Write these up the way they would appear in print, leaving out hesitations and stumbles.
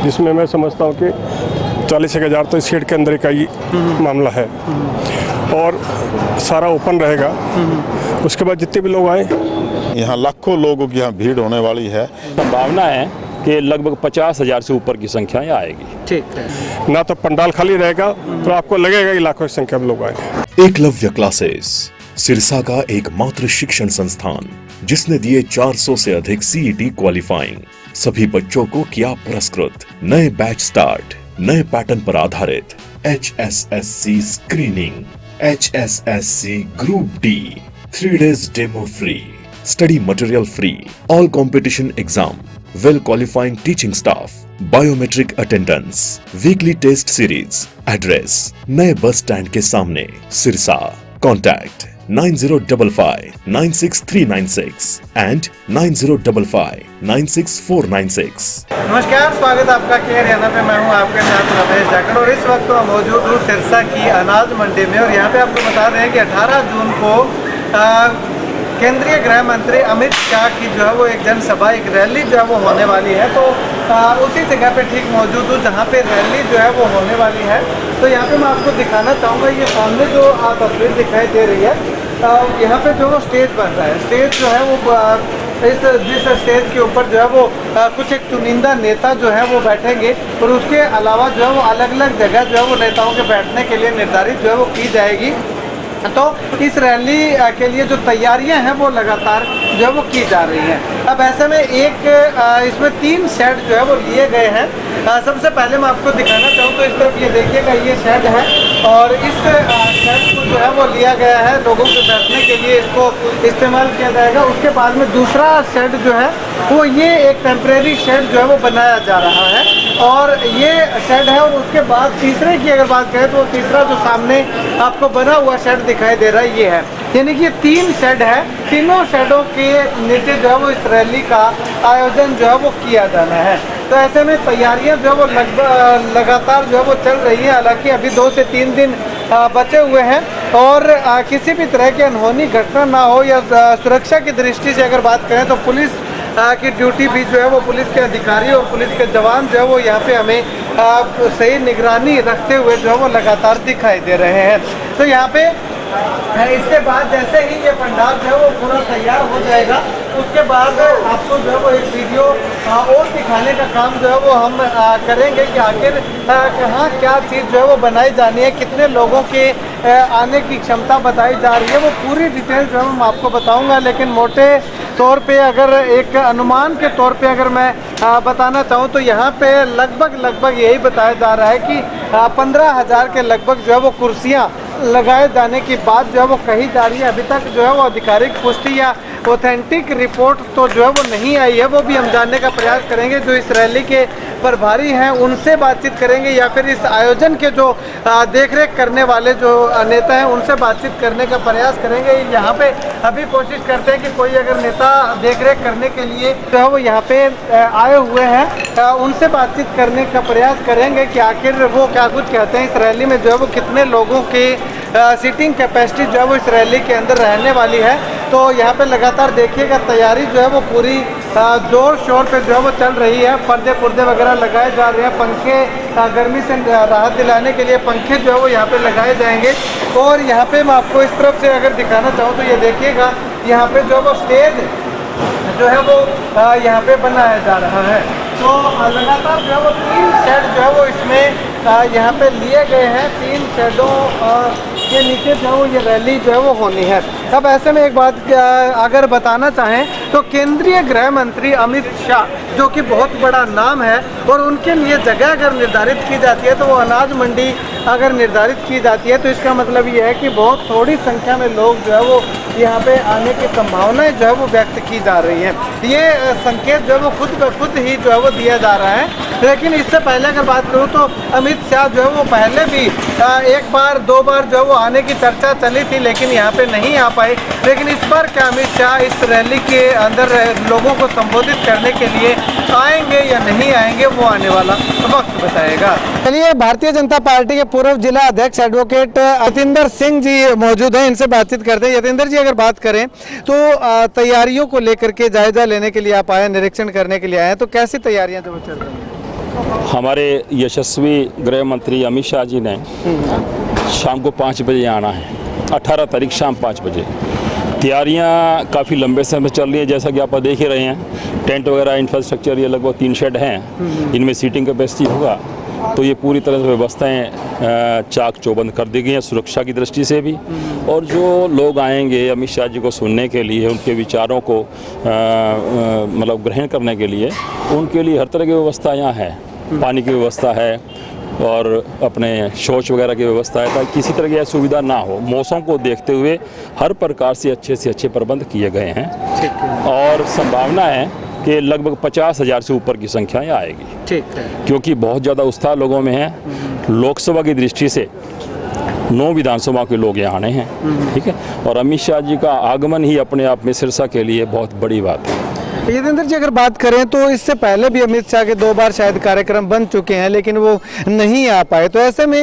जिसमें मैं समझता हूँ कि 40,000 तो इस शेड के अंदर का ही मामला है और सारा ओपन रहेगा। उसके बाद जितने भी लोग आए, यहाँ लाखों लोगों की यहाँ भीड़ होने वाली है। संभावना है कि लगभग 50,000 से ऊपर की संख्या यहाँ आएगी। ठीक है। ना तो पंडाल खाली रहेगा तो आपको लगेगा कि लाखों की संख्या में लोग आए। एकलव्य क्लासेस सिरसा का एकमात्र शिक्षण संस्थान जिसने दिए 400 से अधिक सीईटी क्वालिफाइंग। सभी बच्चों को किया पुरस्कृत। नए बैच स्टार्ट, नए पैटर्न पर आधारित HSSC screening, HSSC group D, 3 days demo free, study material free, all competition exam, well qualifying teaching staff, biometric attendance, weekly test series. Address नए बस स्टैंड के सामने, सिरसा। Contact 9055 96396 and 9055 96496। नमस्कार, स्वागत आपका के हरियाणा पे। मैं हूं आपके साथ रमेश जाखड़ और इस वक्त मैं मौजूद हूं सिरसा की अनाज मंडी में। और यहाँ पे आपको बता दें कि 18 जून को केंद्रीय गृह मंत्री अमित शाह की जो है वो एक जनसभा, एक रैली जो है वो होने वाली है। तो उसी जगह पे ठीक मौजूद हूँ जहाँ पे रैली जो है वो होने वाली है। तो यहाँ पे मैं आपको दिखाना चाहूँगा, ये सामने जो तस्वीर दिखाई दे रही है, यहाँ पे जो स्टेज बन रहा है, स्टेज जो है वो जिस स्टेज के ऊपर जो है वो कुछ एक चुनिंदा नेता जो है वो बैठेंगे और उसके अलावा जो है वो अलग अलग जगह जो है वो नेताओं के बैठने के लिए निर्धारित जो है वो की जाएगी। तो इस रैली के लिए जो तैयारियां हैं वो लगातार जो है वो की जा रही हैं। अब ऐसे में इसमें 3 शेड जो है वो लिए गए हैं। सबसे पहले मैं आपको दिखाना चाहूँ तो इस तरफ ये देखिएगा, ये शेड है और इस शेड को जो है वो लिया गया है, लोगों के बैठने के लिए इसको इस्तेमाल किया जाएगा। उसके बाद में दूसरा शेड जो है वो ये एक टेम्परेरी शेड जो है वो बनाया जा रहा है और ये शेड है। और उसके बाद तीसरे की अगर बात करें तो तीसरा जो सामने आपको बना हुआ शेड दिखाई दे रहा है ये है, यानी कि 3 शेड है। तीनों शेडों के नीचे जो है वो इस रैली का आयोजन जो है वो किया जाना है। तो ऐसे में तैयारियां जो है वो लगातार जो है वो चल रही है। हालांकि अभी 2 से 3 दिन बचे हुए हैं और किसी भी तरह की अनहोनी घटना ना हो या सुरक्षा की दृष्टि से अगर बात करें तो पुलिस की ड्यूटी भी जो है वो पुलिस के अधिकारी और पुलिस के जवान जो है वो यहाँ पे हमें सही निगरानी रखते हुए जो है वो लगातार दिखाई दे रहे हैं। तो यहाँ पे इसके बाद जैसे ही ये पंडाल जो है वो पूरा तैयार हो जाएगा, उसके बाद आपको जो है वो एक वीडियो और दिखाने का काम जो है वो हम करेंगे कि आखिर कहाँ क्या चीज़ जो है वो बनाई जानी है, कितने लोगों के आने की क्षमता बताई जा रही है, वो पूरी डिटेल जो है मैं आपको बताऊंगा। लेकिन मोटे तौर पे अगर एक अनुमान के तौर पे अगर मैं बताना चाहूँ तो यहाँ पे लगभग यही बताया जा रहा है कि 15,000 के लगभग जो है वो कुर्सियाँ लगाए जाने की बात जो है वो कही जा रही है। अभी तक जो है वो आधिकारिक पुष्टि या ऑथेंटिक रिपोर्ट तो जो है वो नहीं आई है, वो भी हम जानने का प्रयास करेंगे। जो इस रैली के प्रभारी हैं उनसे बातचीत करेंगे या फिर इस आयोजन के जो देखरेख करने वाले जो नेता हैं उनसे बातचीत करने का प्रयास करेंगे। यहाँ पे अभी कोशिश करते हैं कि कोई अगर नेता देखरेख करने के लिए जो है वो यहाँ पे आए हुए हैं, उनसे बातचीत करने का प्रयास करेंगे कि आखिर वो क्या कुछ कहते हैं इस रैली में जो है वो कितने लोगों की सीटिंग कैपेसिटी जो है वो इस रैली के अंदर रहने वाली है। तो यहाँ पे लगातार देखिएगा, तैयारी जो है वो पूरी जोर शोर पे जो है वो चल रही है। पर्दे वगैरह लगाए जा रहे हैं, पंखे गर्मी से राहत दिलाने के लिए पंखे जो है वो यहाँ पे लगाए जाएंगे। और यहाँ पे मैं आपको इस तरफ से अगर दिखाना चाहूँ तो ये देखिएगा, यहाँ पे जो है वो स्टेज जो है वो यहाँ पे बनाया जा रहा है। तो लगातार जो है वो 3 शेड जो है वो इसमें यहाँ पे लिए गए हैं। 3 शेडों के नीचे जो है वो ये रैली जो है वो होनी है। अब ऐसे में एक बात अगर बताना चाहें तो केंद्रीय गृह मंत्री अमित शाह जो कि बहुत बड़ा नाम है और उनके लिए जगह अगर निर्धारित की जाती है तो वो अनाज मंडी अगर निर्धारित की जाती है तो इसका मतलब ये है कि बहुत थोड़ी संख्या में लोग जो है वो यहाँ पे आने की संभावनाएं जो है वो व्यक्त की जा रही हैं। ये संकेत जो है वो खुद ब खुद ही जो है वो दिया जा रहा है। लेकिन इससे पहले अगर बात करूँ तो अमित शाह जो है वो पहले भी 1 बार 2 बार जो है वो आने की चर्चा चली थी, लेकिन यहाँ पे नहीं आ पाए। लेकिन इस बार क्या अमित शाह इस रैली के अंदर लोगों को संबोधित करने के लिए आएंगे या नहीं आएंगे, वो आने वाला वक्त बताएगा। चलिए, भारतीय जनता पार्टी के पूर्व जिला अध्यक्ष एडवोकेट यतिंदर सिंह जी मौजूद हैं, इनसे बातचीत करते हैं। यतिंदर जी, अगर बात करें तो तैयारियों को लेकर के जायजा लेने के लिए आप आए, निरीक्षण करने के लिए आए, तो कैसी तैयारियां जो चल रही हैं? हमारे यशस्वी गृह मंत्री अमित शाह जी ने शाम को 5 बजे आना है, 18 तारीख शाम 5 बजे। तैयारियां काफ़ी लंबे समय चल रही है, जैसा कि आप देख ही रहे हैं। टेंट वगैरह इंफ्रास्ट्रक्चर, ये लगभग 3 शेड हैं, इनमें सीटिंग कैपेसिटी होगा। तो ये पूरी तरह से व्यवस्थाएं चाक चौबंद कर दी गई हैं सुरक्षा की दृष्टि से भी। और जो लोग आएंगे अमित शाह जी को सुनने के लिए, उनके विचारों को मतलब ग्रहण करने के लिए, उनके लिए हर तरह की व्यवस्था यहाँ है। पानी की व्यवस्था है और अपने शौच वगैरह की व्यवस्था है, ताकि किसी तरह की असुविधा ना हो। मौसम को देखते हुए हर प्रकार से अच्छे प्रबंध किए गए हैं और संभावना है कि लगभग 50,000 से ऊपर की संख्या यहाँ आएगी। ठीक है। क्योंकि बहुत ज़्यादा उत्साह लोगों में है। लोकसभा की दृष्टि से 9 विधानसभा के लोग यहाँ आने हैं, ठीक है। और अमित शाह जी का आगमन ही अपने आप में सिरसा के लिए बहुत बड़ी बात है। यतेंद्र जी, अगर बात करें तो इससे पहले भी अमित शाह के 2 बार शायद कार्यक्रम बन चुके हैं, लेकिन वो नहीं आ पाए। तो ऐसे में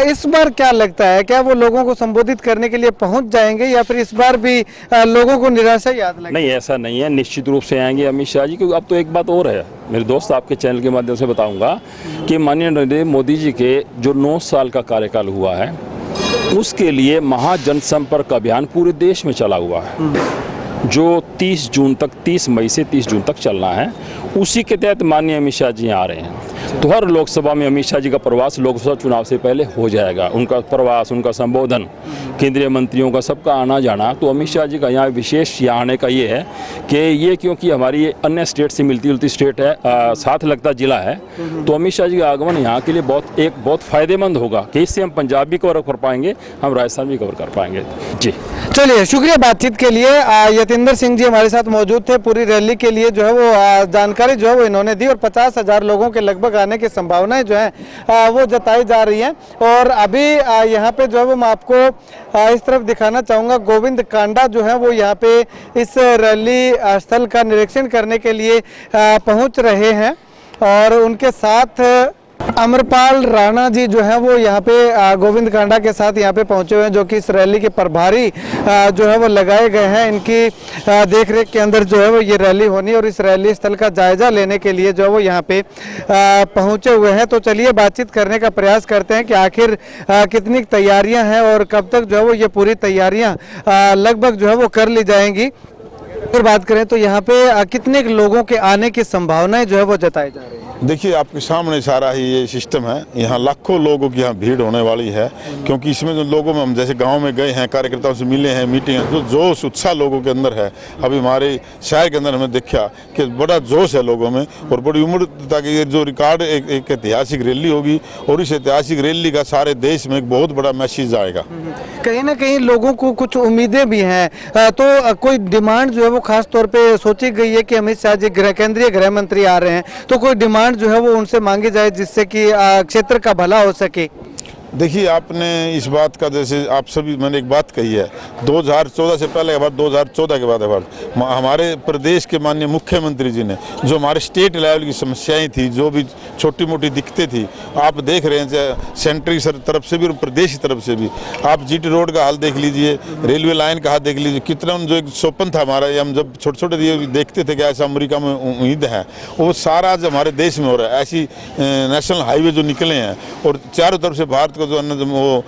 इस बार क्या लगता है, क्या वो लोगों को संबोधित करने के लिए पहुंच जाएंगे या फिर इस बार भी लोगों को निराशा याद लगेगी? नहीं, ऐसा नहीं है, निश्चित रूप से आएंगे अमित शाह जी। क्योंकि अब तो एक बात और है मेरे दोस्त, आपके चैनल के माध्यम से बताऊंगा कि माननीय नरेंद्र मोदी जी के जो 9 साल का कार्यकाल हुआ है, उसके लिए महाजनसंपर्क अभियान पूरे देश में चला हुआ है, जो 30 मई से 30 जून तक चलना है। उसी के तहत माननीय अमित शाह जी आ रहे हैं। तो हर लोकसभा में अमित शाह जी का प्रवास लोकसभा चुनाव से पहले हो जाएगा। उनका प्रवास, उनका संबोधन, केंद्रीय मंत्रियों का सबका आना जाना। तो अमित शाह जी का यहाँ विशेष यहाँ आने का ये है कि ये क्योंकि हमारी अन्य स्टेट से मिलती जुलती स्टेट है, साथ लगता जिला है, तो अमित शाह जी का आगमन यहाँ के लिए बहुत फ़ायदेमंद होगा कि इससे हम पंजाब भी कवर कर पाएंगे, हम राजस्थान भी कवर कर पाएंगे। जी चलिए, शुक्रिया बातचीत के लिए। यतेंद्र सिंह जी हमारे साथ मौजूद थे। पूरी रैली के लिए जो है वो जानकारी जो है वो इन्होंने दी और 50,000 लोगों के लगभग आने की संभावनाएं जो है वो जताई जा रही हैं। और अभी यहाँ पे जो है वो मैं आपको इस तरफ दिखाना चाहूँगा। गोविंद कांडा जो है वो यहाँ पे इस रैली स्थल का निरीक्षण करने के लिए पहुँच रहे हैं और उनके साथ अमरपाल राणा जी जो है वो यहाँ पे गोविंद कांडा के साथ यहाँ पे पहुँचे हुए हैं, जो कि इस रैली के प्रभारी जो है वो लगाए गए हैं। इनकी देखरेख के अंदर जो है वो ये रैली होनी और इस रैली स्थल का जायजा लेने के लिए जो है वो यहाँ पे पहुँचे हुए हैं। तो चलिए बातचीत करने का प्रयास करते हैं कि आखिर कितनी तैयारियाँ हैं और कब तक जो है वो ये पूरी तैयारियाँ लगभग जो है वो कर ली जाएंगी। अगर बात करें तो यहाँ पे कितने लोगों के आने की संभावनाएं जो है वो जताई जा रही है? देखिए, आपके सामने सारा ही ये सिस्टम है। यहाँ लाखों लोगों की यहाँ भीड़ होने वाली है, क्योंकि इसमें जो लोगों में हम जैसे गांव में गए हैं, कार्यकर्ताओं से मिले हैं, मीटिंग, जो जोश उत्साह लोगों के अंदर है। अभी हमारे शहर के अंदर हमें देखा कि बड़ा जोश है लोगों में और बड़ी उम्र तक ये जो रिकॉर्ड एक ऐतिहासिक रैली होगी और इस ऐतिहासिक रैली का सारे देश में एक बहुत बड़ा मैसेज आएगा। कहीं ना कहीं लोगों को कुछ उम्मीदें भी हैं, तो कोई डिमांड जो है वो खास तौर पे सोची गई है कि अमित शाह जी केंद्रीय गृह मंत्री आ रहे हैं, तो कोई डिमांड जो है वो उनसे मांगी जाए जिससे कि क्षेत्र का भला हो सके? देखिए, आपने इस बात का, जैसे आप सभी, मैंने एक बात कही है, 2014 से पहले के बाद 2014 के बाद हमारे प्रदेश के माननीय मुख्यमंत्री जी ने जो हमारे स्टेट लेवल की समस्याएं थी, जो भी छोटी मोटी दिक्कतें थी, आप देख रहे हैं सेंट्रल तरफ से भी और प्रदेश की तरफ से भी। आप जीटी रोड का हाल देख लीजिए, रेलवे लाइन का हाल देख लीजिए, कितना जो एक स्वप्न था हमारा, हम जब छोटे छोटे देखते थे कि ऐसा अमेरिका में उम्मीद है, वो सारा आज हमारे देश में हो रहा है। ऐसी नेशनल हाईवे जो निकले हैं और चारों तरफ से भारत को जो वो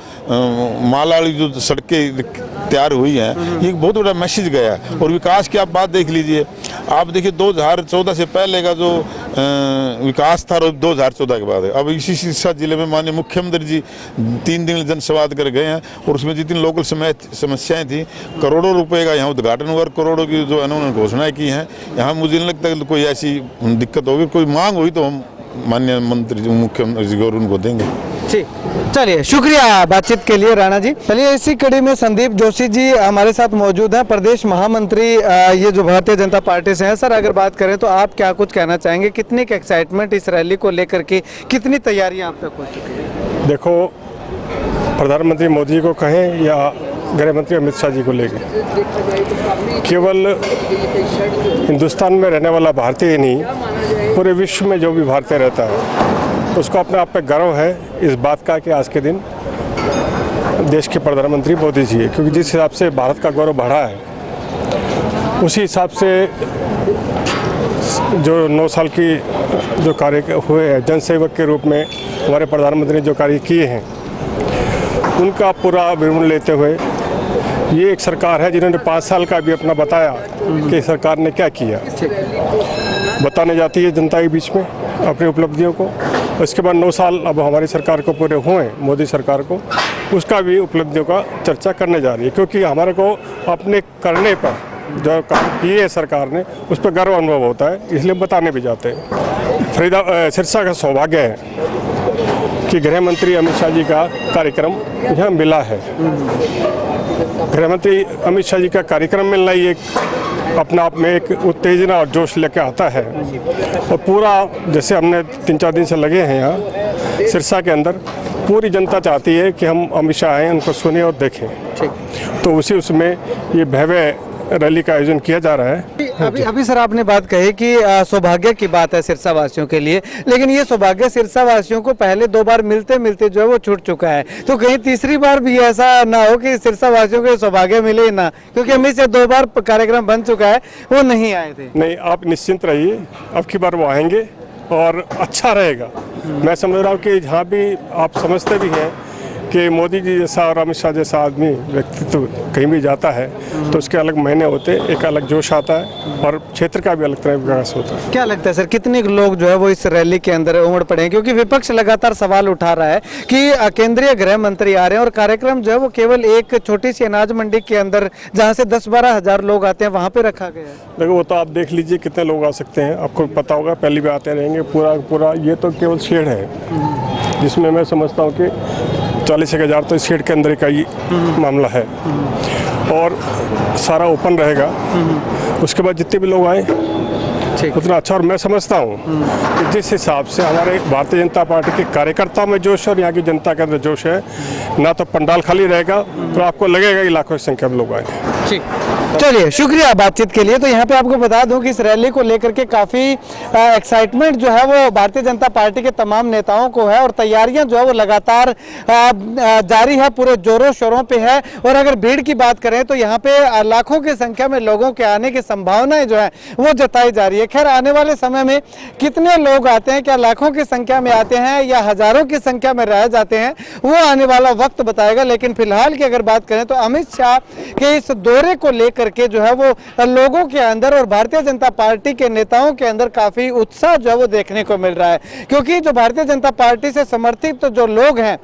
माला वाली जो सड़कें तैयार हुई हैं, ये एक बहुत बड़ा मैसेज गया है। और विकास की आप बात देख लीजिए, आप देखिए 2014 से पहले का जो विकास था 2014 के बाद है। अब इसी सिरसा जिले में माननीय मुख्यमंत्री जी 3 दिन जनसंवाद कर गए हैं और उसमें जितनी लोकल समस्याएं थी, करोड़ों रुपए का यहाँ उद्घाटन हुआ, करोड़ों की जो उन्होंने घोषणाएं की हैं। यहाँ मुझे नहीं लगता कि कोई ऐसी दिक्कत होगी, कोई मांग हुई तो हम माननीय मंत्री जी, मुख्यमंत्री जी को उनको देंगे। ठीक, चलिए, शुक्रिया बातचीत के लिए राणा जी। चलिए, इसी कड़ी में संदीप जोशी जी हमारे साथ मौजूद हैं, प्रदेश महामंत्री ये जो भारतीय जनता पार्टी से हैं। सर, अगर बात करें तो आप क्या कुछ कहना चाहेंगे, कितनी एक्साइटमेंट इस रैली को लेकर के, कितनी तैयारियां आप तक हो चुकी है? देखो, प्रधानमंत्री मोदी को कहें या गृह मंत्री अमित शाह जी को लेकर, केवल हिंदुस्तान में रहने वाला भारतीय ही नहीं, पूरे विश्व में जो भी भारतीय रहता है उसको अपने आप पे गर्व है इस बात का कि आज के दिन देश के प्रधानमंत्री मोदी जी है। क्योंकि जिस हिसाब से भारत का गौरव बढ़ा है, उसी हिसाब से जो 9 साल की जो कार्य हुए हैं जनसेवक के रूप में हमारे प्रधानमंत्री ने जो कार्य किए हैं उनका पूरा विवरण लेते हुए ये एक सरकार है जिन्होंने 5 साल का भी अपना बताया कि सरकार ने क्या किया, बताने जाती है जनता के बीच में अपनी उपलब्धियों को। उसके बाद 9 साल अब हमारी सरकार को पूरे हुए, मोदी सरकार को, उसका भी उपलब्धियों का चर्चा करने जा रही है, क्योंकि हमारे को अपने करने पर जो काम किए सरकार ने उस पर गर्व अनुभव होता है, इसलिए बताने भी जाते हैं। सिरसा का सौभाग्य है कि गृह मंत्री अमित शाह जी का कार्यक्रम यहाँ मिला है। गृह मंत्री अमित शाह जी का कार्यक्रम मिलना ही एक अपने आप में एक उत्तेजना और जोश लेके आता है। और पूरा जैसे हमने 3-4 दिन से लगे हैं यहाँ सिरसा के अंदर, पूरी जनता चाहती है कि हम अमित शाह आएँ, उनको सुने और देखें। तो उसमें ये भव्य रैली का आयोजन किया जा रहा है। अभी सर आपने बात कही कि सौभाग्य की बात है सिरसा वासियों के लिए, लेकिन ये सौभाग्य सिरसा वासियों को पहले 2 बार मिलते मिलते जो है वो छूट चुका है, तो कहीं तीसरी बार भी ऐसा ना हो कि सिरसा वासियों को सौभाग्य मिले ही ना, क्योंकि अमित से 2 बार कार्यक्रम बन चुका है, वो नहीं आए थे। नहीं, आप निश्चिंत रहिए, अब की बार वो आएंगे और अच्छा रहेगा। मैं समझ रहा हूँ कि जहाँ भी आप समझते भी हैं कि मोदी जी जैसा और अमित शाह जैसा आदमी व्यक्तित्व कहीं भी जाता है तो उसके अलग महीने होते, एक अलग जोश आता है और क्षेत्र का भी अलग तरह विकास होता है। क्या लगता है सर, कितने लोग जो है वो इस रैली के अंदर उमड़ पड़े हैं, क्योंकि विपक्ष लगातार सवाल उठा रहा है कि केंद्रीय गृह मंत्री आ रहे हैं और कार्यक्रम जो है वो केवल एक छोटी सी अनाज मंडी के अंदर जहाँ से 10-12 हज़ार लोग आते हैं वहाँ पे रखा गया है। देखो वो तो आप देख लीजिए कितने लोग आ सकते हैं, आपको पता होगा, पहली बार आते रहेंगे। पूरा ये तो केवल शेड है जिसमें मैं समझता हूँ कि 40-1 हज़ार तो शेड के अंदर का ही मामला है और सारा ओपन रहेगा। उसके बाद जितने भी लोग आए उतना अच्छा। और मैं समझता हूँ कि जिस हिसाब से हमारे भारतीय जनता पार्टी के कार्यकर्ताओं में जोश है और यहाँ की जनता के अंदर जोश है, ना तो पंडाल खाली रहेगा तो आपको लगेगा कि लाखों की संख्या में लोग आए। ठीक, चलिए शुक्रिया बातचीत के लिए। तो यहाँ पे आपको बता दूं कि इस रैली को लेकर के काफ़ी एक्साइटमेंट जो है वो भारतीय जनता पार्टी के तमाम नेताओं को है और तैयारियां जो है वो लगातार जारी है, पूरे जोरों शोरों पे है। और अगर भीड़ की बात करें तो यहाँ पे लाखों की संख्या में लोगों के आने की संभावनाएं जो है वो जताई जा रही है। खैर आने वाले समय में कितने लोग आते हैं, क्या लाखों की संख्या में आते हैं या हज़ारों की संख्या में रह जाते हैं, वो आने वाला वक्त बताएगा। लेकिन फिलहाल की अगर बात करें तो अमित शाह के इस दौरे को लेकर के जो है वो लोगों के अंदर और भारतीय जनता पार्टी के नेताओं के अंदर काफी उत्साह जो है वो देखने को मिल रहा है, क्योंकि जो भारतीय जनता पार्टी से समर्थित जो लोग हैं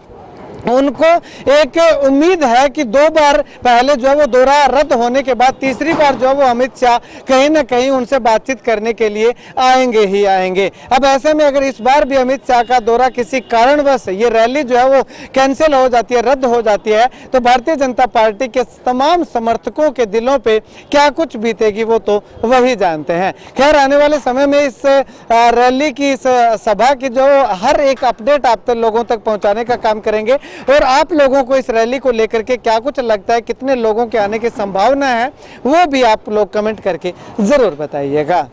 उनको एक उम्मीद है कि 2 बार पहले जो है वो दौरा रद्द होने के बाद तीसरी बार जो है वो अमित शाह कहीं ना कहीं उनसे बातचीत करने के लिए आएंगे ही आएंगे। अब ऐसे में अगर इस बार भी अमित शाह का दौरा किसी कारणवश ये रैली जो है वो कैंसिल हो जाती है, रद्द हो जाती है, तो भारतीय जनता पार्टी के तमाम समर्थकों के दिलों पे क्या कुछ बीतेगी वो तो वही जानते हैं। खैर आने वाले समय में इस रैली की, इस सभा की जो हर एक अपडेट आप तक लोगों तक पहुँचाने का काम करेंगे। और आप लोगों को इस रैली को लेकर के क्या कुछ लगता है, कितने लोगों के आने की संभावना है, वो भी आप लोग कमेंट करके जरूर बताइएगा।